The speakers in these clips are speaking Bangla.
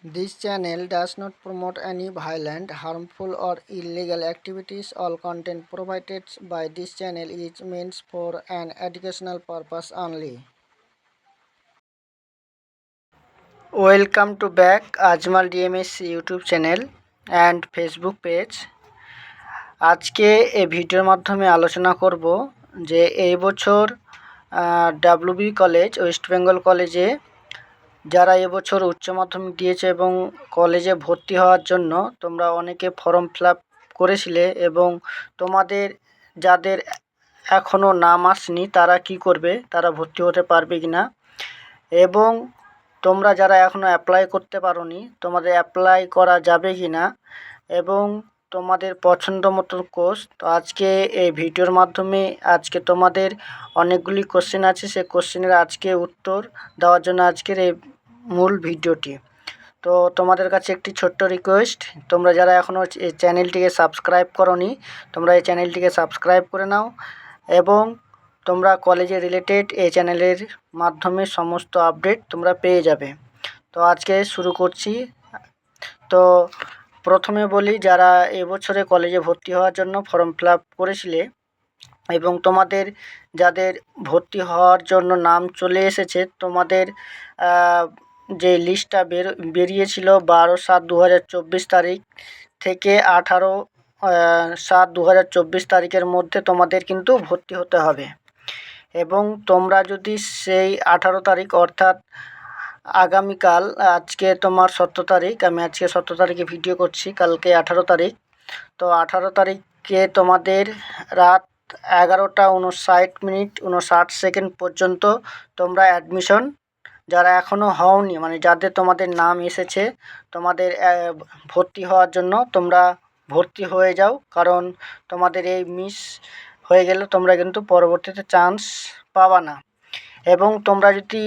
This channel does not promote any violent, harmful, or illegal activities. All content provided by this channel is meant for an educational purpose only. Welcome to back Ajmal DMS YouTube channel and Facebook page. আজকে এই ভিডিওর মাধ্যমে আলোচনা করব যে এই বছর ডাব্লিউবি কলেজ ওয়েস্ট বেঙ্গল কলেজে যারা এবছর উচ্চ মাধ্যমিক দিয়েছে এবং কলেজে ভর্তি হওয়ার জন্য তোমরা অনেকে ফর্ম ফিল আপ করেছিলে এবং তোমাদের যাদের এখনও নাম আসেনি তারা কি করবে, তারা ভর্তি হতে পারবে কি না, এবং তোমরা যারা এখনও অ্যাপ্লাই করতে পারোনি তোমাদের অ্যাপ্লাই করা যাবে কি না, এবং তোমাদের পছন্দ মতো কোর্স। তো আজকে এই ভিডিওর মাধ্যমে আজকে তোমাদের অনেকগুলি কোশ্চেন আছে, সেই কোশ্চেনের আজকে উত্তর দেওয়ার জন্য আজকের এই মূল ভিডিওটি। তো তোমাদের কাছে একটি ছোট্ট রিকোয়েস্ট, তোমরা যারা এখনও এই চ্যানেলটিকে সাবস্ক্রাইব করোনি তোমরা এই চ্যানেলটিকে সাবস্ক্রাইব করে নাও এবং তোমরা কলেজে রিলেটেড এই চ্যানেলের মাধ্যমে সমস্ত আপডেট তোমরা পেয়ে যাবে। তো আজকে শুরু করছি। তো প্রথমে বলি, যারা এবছরে কলেজে ভর্তি হওয়ার জন্য ফর্ম ফিল আপ করেছিলে এবং তোমাদের যাদের ভর্তি হওয়ার জন্য নাম চলে এসেছে, তোমাদের যে লিস্টটা বেরিয়েছিল 12/7/2024 তারিখ থেকে 18/7/2024 তারিখের মধ্যে তোমাদের কিন্তু ভর্তি হতে হবে। এবং তোমরা যদি সেই 18 তারিখ অর্থাৎ আগামীকাল, আজকে তোমার 17 তারিখ, আমি আজকে 17 তারিখে ভিডিও করছি, কালকে 18 তারিখ। তো 18 তারিখে তোমাদের রাত 11:59 পর্যন্ত তোমরা অ্যাডমিশন, যারা এখনও হওনি মানে যাদের তোমাদের নাম এসেছে তোমাদের ভর্তি হওয়ার জন্য, তোমরা ভর্তি হয়ে যাও, কারণ তোমাদের এই মিস হয়ে গেলে তোমরা কিন্তু পরবর্তীতে চান্স পাবা না। এবং তোমরা যদি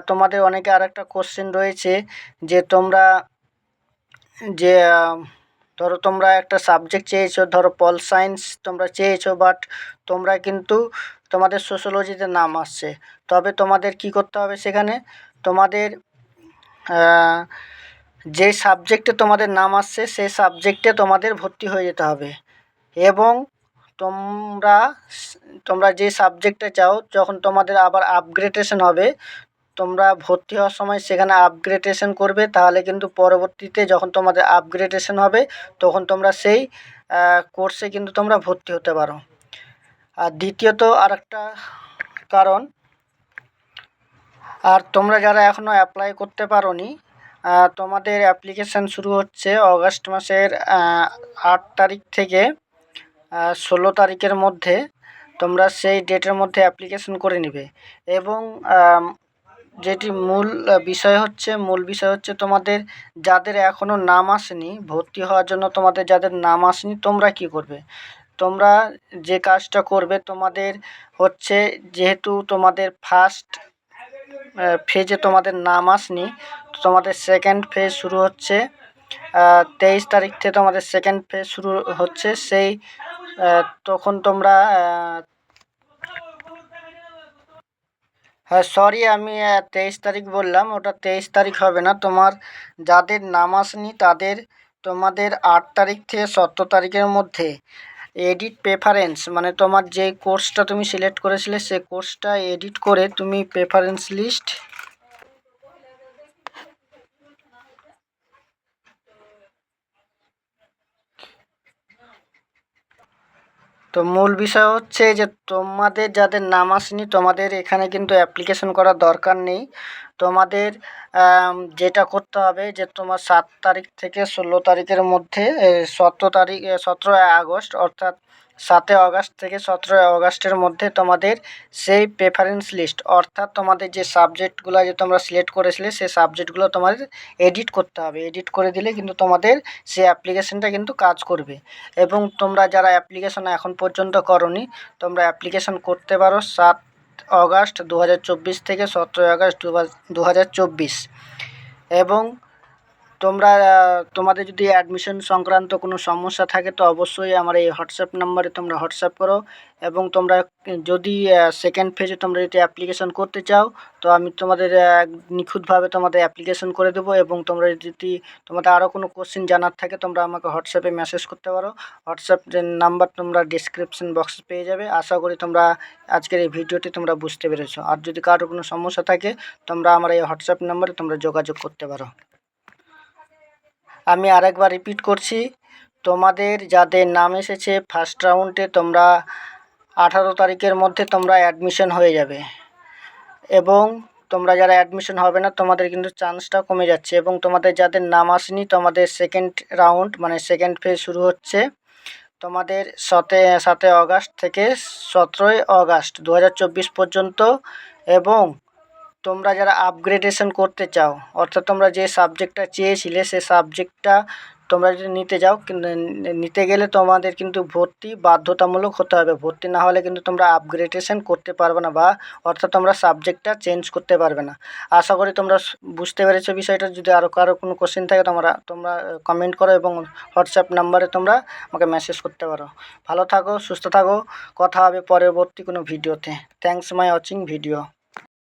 তোমাদের অনেকে আরেকটা কোশ্চেন রয়েছে যে তোমরা যে ধরো তোমরা একটা সাবজেক্ট চেয়েছো, ধরো পল সায়েন্স তোমরা চেয়েছো, বাট তোমরা কিন্তু তোমাদের সোশ্যোলজিতে নাম আসছে, তবে তোমাদের কি করতে হবে, সেখানে তোমাদের যে সাবজেক্টে তোমাদের নাম আসছে সেই সাবজেক্টে তোমাদের ভর্তি হয়ে যেতে হবে। এবং তোমরা যে সাবজেক্টে চাও, যখন তোমাদের আবার আপগ্রেডেশন হবে, তোমরা ভর্তি হওয়ার সময় সেখানে আপগ্রেডেশন করবে, তাহলে কিন্তু পরবর্তীতে যখন তোমাদের আপগ্রেডেশন হবে তখন তোমরা সেই কোর্সে কিন্তু তোমরা ভর্তি হতে পারো। আর দ্বিতীয়ত আরেকটা কারণ, আর তোমরা যারা এখনও অ্যাপ্লাই করতে পারোনি, তোমাদের অ্যাপ্লিকেশান শুরু হচ্ছে অগাস্ট মাসের 8 তারিখ থেকে 16 তারিখের মধ্যে। তোমরা সেই ডেটের মধ্যে অ্যাপ্লিকেশন করে নেবে। এবং যেটি মূল বিষয় হচ্ছে তোমাদের যাদের এখনও নাম আসেনি ভর্তি হওয়ার জন্য, তোমাদের যাদের নাম আসেনি তোমরা কি করবে, তোমরা যে কাজটা করবে, তোমাদের হচ্ছে যেহেতু তোমাদের ফার্স্ট ফেজে তোমাদের নাম আসেনি, তোমাদের সেকেন্ড ফেজ শুরু হচ্ছে 23 তারিখ থেকে তোমাদের সেকেন্ড ফেজ শুরু হচ্ছে। সেই তখন তোমরা হ্যাঁ সরি, আমি 23 তারিখ বললাম, ওটা 23 তারিখ হবে না। তোমার যাদের নাম আসেনি তাদের তোমাদের 8 তারিখ থেকে 17 তারিখের মধ্যে এডিট প্রেফারেন্স, মানে তোমার যে কোর্সটা তুমি সিলেক্ট করেছিলে সেই কোর্সটা এডিট করে তুমি প্রেফারেন্স লিস্ট, তো মূল বিষয় হচ্ছে যে তোমাদের যাদের নাম আসেনি তোমাদের এখানে কিন্তু অ্যাপ্লিকেশন করার দরকার নেই। তোমাদের যেটা করতে হবে যে তোমার 7 তারিখ থেকে 16 তারিখের মধ্যে 17 আগস্ট অর্থাৎ 7 আগস্ট থেকে 17 আগস্টের মধ্যে তোমাদের সেই প্রেফারেন্স লিস্ট অর্থাৎ তোমাদের যে সাবজেক্টগুলো যে তোমরা সিলেক্ট করেছিলে সেই সাবজেক্টগুলো তোমাদের এডিট করতে হবে। এডিট করে দিলে কিন্তু তোমাদের সেই অ্যাপ্লিকেশনটা কিন্তু কাজ করবে। এবং তোমরা যারা অ্যাপ্লিকেশন এখন পর্যন্ত করোনি তোমরা অ্যাপ্লিকেশন করতে পারো 7 আগস্ট 2024 থেকে 17 আগস্ট 2024। এবং তোমরা তোমাদের যদি অ্যাডমিশন সংক্রান্ত কোনো সমস্যা থাকে তো অবশ্যই আমার এই হোয়াটসঅ্যাপ নাম্বারে তোমরা হোয়াটসঅ্যাপ করো। এবং তোমরা যদি সেকেন্ড ফেজে তোমরা যদি অ্যাপ্লিকেশন করতে চাও তো আমি তোমাদের নিখুঁতভাবে তোমাদের অ্যাপ্লিকেশন করে দেবো। এবং তোমরা যদি তোমাদের আরও কোনো কোশ্চেন জানার থাকে তোমরা আমাকে হোয়াটসঅ্যাপে মেসেজ করতে পারো। হোয়াটসঅ্যাপ নাম্বার তোমরা ডিসক্রিপশন বক্সে পেয়ে যাবে। আশা করি তোমরা আজকের এই ভিডিওটি তোমরা বুঝতে পেরেছো। আর যদি কারো কোনো সমস্যা থাকে তোমরা আমার এই হোয়াটসঅ্যাপ নাম্বারে তোমরা যোগাযোগ করতে পারো। আমি আরেকবার রিপিট করছি, তোমাদের যাদের নাম এসেছে ফার্স্ট রাউন্ডে তোমরা 18 তারিখের মধ্যে তোমরা অ্যাডমিশন হয়ে যাবে। এবং তোমরা যারা অ্যাডমিশন হবে না তোমাদের কিন্তু চান্সটা কমে যাচ্ছে। এবং তোমাদের যাদের নাম আসেনি তোমাদের সেকেন্ড রাউন্ড মানে সেকেন্ড ফেজ শুরু হচ্ছে তোমাদের 7 আগস্ট থেকে 17 আগস্ট 2024 পর্যন্ত। এবং তোমরা যারা আপগ্রেডেশন করতে চাও অর্থাৎ তোমরা যে সাবজেক্টটা চেয়েছিলে সে সাবজেক্টটা তোমরা যদি নিতে যাও নিতে গেলে তোমাদের কিন্তু ভর্তি বাধ্যতামূলক হতে হবে। ভর্তি না হলে কিন্তু তোমরা আপগ্রেডেশন করতে পারবে না বা অর্থাৎ তোমরা সাবজেক্টটা চেঞ্জ করতে পারবে না। আশা করি তোমরা বুঝতে পেরেছো বিষয়টা। যদি আরও কারো কোনো কোশ্চেন থাকে তোমরা কমেন্ট করো এবং হোয়াটসঅ্যাপ নাম্বারে তোমরা আমাকে মেসেজ করতে পারো। ভালো থাকো, সুস্থ থাকো, কথা হবে পরবর্তী কোনো ভিডিওতে। থ্যাংকস মাই ওয়াচিং ভিডিও।